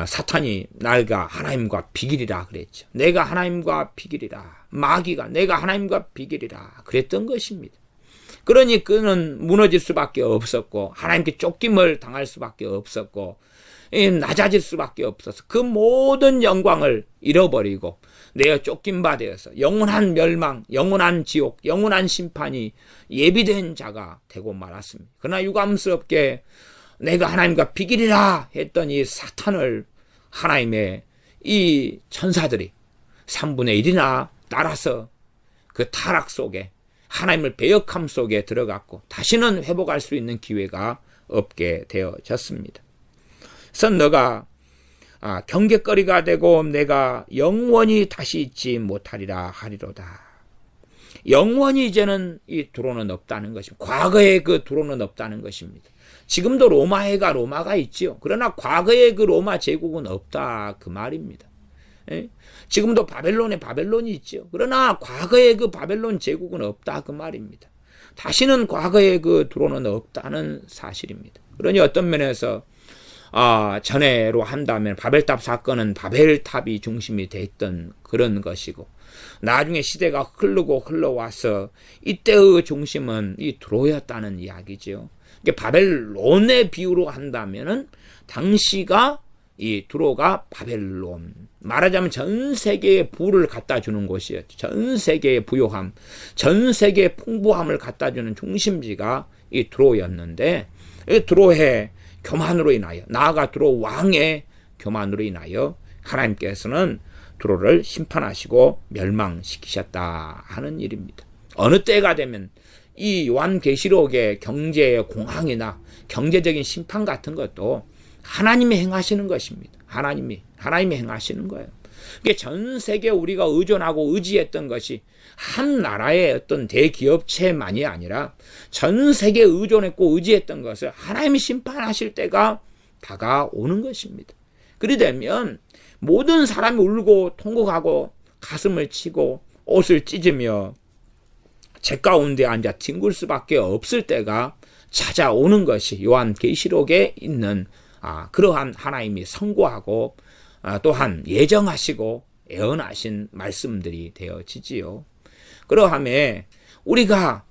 사탄이 내가 하나님과 비길이라 그랬죠. 내가 하나님과 비길이라. 마귀가 내가 하나님과 비길이라 그랬던 것입니다. 그러니 그는 무너질 수밖에 없었고 하나님께 쫓김을 당할 수밖에 없었고 낮아질 수밖에 없어서 그 모든 영광을 잃어버리고 내어 쫓긴 바 되어서 영원한 멸망, 영원한 지옥, 영원한 심판이 예비된 자가 되고 말았습니다. 그러나 유감스럽게 내가 하나님과 비기리라 했더니 사탄을 하나님의 이 천사들이 3분의 1이나 따라서 그 타락 속에 하나님을 배역함 속에 들어갔고 다시는 회복할 수 있는 기회가 없게 되어졌습니다. 그래서 너가 경계거리가 되고 내가 영원히 다시 잊지 못하리라 하리로다. 영원히 이제는 이 두로는 없다는 것입니다. 과거의 그 두로는 없다는 것입니다. 지금도 로마가 있지요. 그러나 과거의 그 로마 제국은 없다 그 말입니다. 예? 지금도 바벨론이 있지요. 그러나 과거의 그 바벨론 제국은 없다 그 말입니다. 다시는 과거의 그 두로는 없다는 사실입니다. 그러니 어떤 면에서 전해로 한다면 바벨탑 사건은 바벨탑이 중심이 됐던 그런 것이고 나중에 시대가 흘러와서 이때의 중심은 이 두로였다는 이야기죠. 바벨론의 비유로 한다면은 당시가 이 두로가 바벨론, 말하자면 전 세계의 부를 갖다 주는 곳이었죠. 전 세계의 부요함, 전 세계의 풍부함을 갖다 주는 중심지가 이 두로였는데 이 두로의 교만으로 인하여, 나아가 두로 왕의 교만으로 인하여 하나님께서는 두로를 심판하시고 멸망시키셨다 하는 일입니다. 어느 때가 되면 이 요한계시록의 경제의 공황이나 경제적인 심판 같은 것도 하나님이 행하시는 것입니다. 하나님이 행하시는 거예요. 그게 전 세계 우리가 의존하고 의지했던 것이 한 나라의 어떤 대기업체만이 아니라 전 세계에 의존했고 의지했던 것을 하나님이 심판하실 때가 다가오는 것입니다. 그리 되면 모든 사람이 울고 통곡하고 가슴을 치고 옷을 찢으며 제 가운데 앉아 뒹굴 수밖에 없을 때가 찾아오는 것이 요한계시록에 있는 그러한 하나님이 선고하고 또한 예정하시고 예언하신 말씀들이 되어지지요. 그러함에 우리가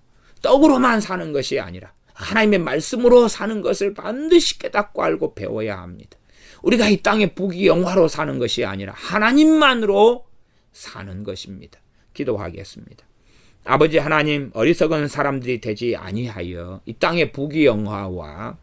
떡으로만 사는 것이 아니라 하나님의 말씀으로 사는 것을 반드시 깨닫고 알고 배워야 합니다. 우리가 이 땅의 부귀영화로 사는 것이 아니라 하나님만으로 사는 것입니다. 기도하겠습니다. 아버지 하나님, 어리석은 사람들이 되지 아니하여 이 땅의 부귀영화와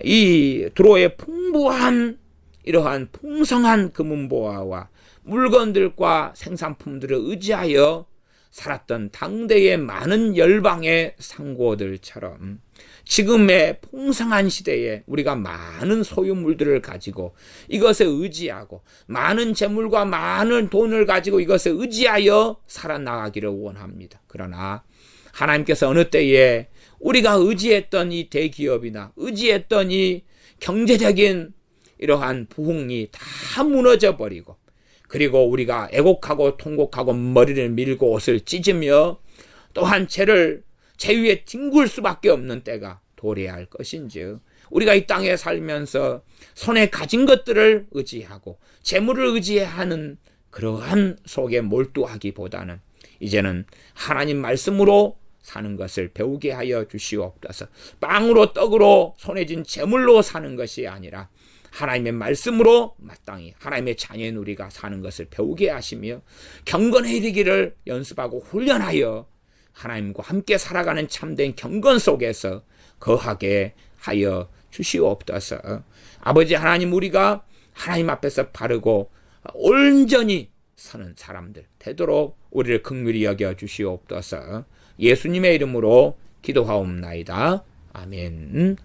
이 두로의 풍부한 이러한 풍성한 금은보화와 물건들과 생산품들을 의지하여 살았던 당대의 많은 열방의 상고들처럼 지금의 풍성한 시대에 우리가 많은 소유물들을 가지고 이것에 의지하고 많은 재물과 많은 돈을 가지고 이것에 의지하여 살아나가기를 원합니다. 그러나 하나님께서 어느 때에 우리가 의지했던 이 대기업이나 의지했던 이 경제적인 이러한 부흥이 다 무너져 버리고 그리고 우리가 애곡하고 통곡하고 머리를 밀고 옷을 찢으며 또한 제 위에 뒹굴 수밖에 없는 때가 도래할 것인즉 우리가 이 땅에 살면서 손에 가진 것들을 의지하고 재물을 의지하는 그러한 속에 몰두하기보다는 이제는 하나님 말씀으로 사는 것을 배우게 하여 주시옵소서. 빵으로 떡으로 손에 쥔 재물로 사는 것이 아니라 하나님의 말씀으로 마땅히 하나님의 자녀인 우리가 사는 것을 배우게 하시며 경건해지기를 연습하고 훈련하여 하나님과 함께 살아가는 참된 경건 속에서 거하게 하여 주시옵소서. 아버지 하나님, 우리가 하나님 앞에서 바르고 온전히 서는 사람들 되도록 우리를 긍휼히 여겨 주시옵소서. 예수님의 이름으로 기도하옵나이다. 아멘.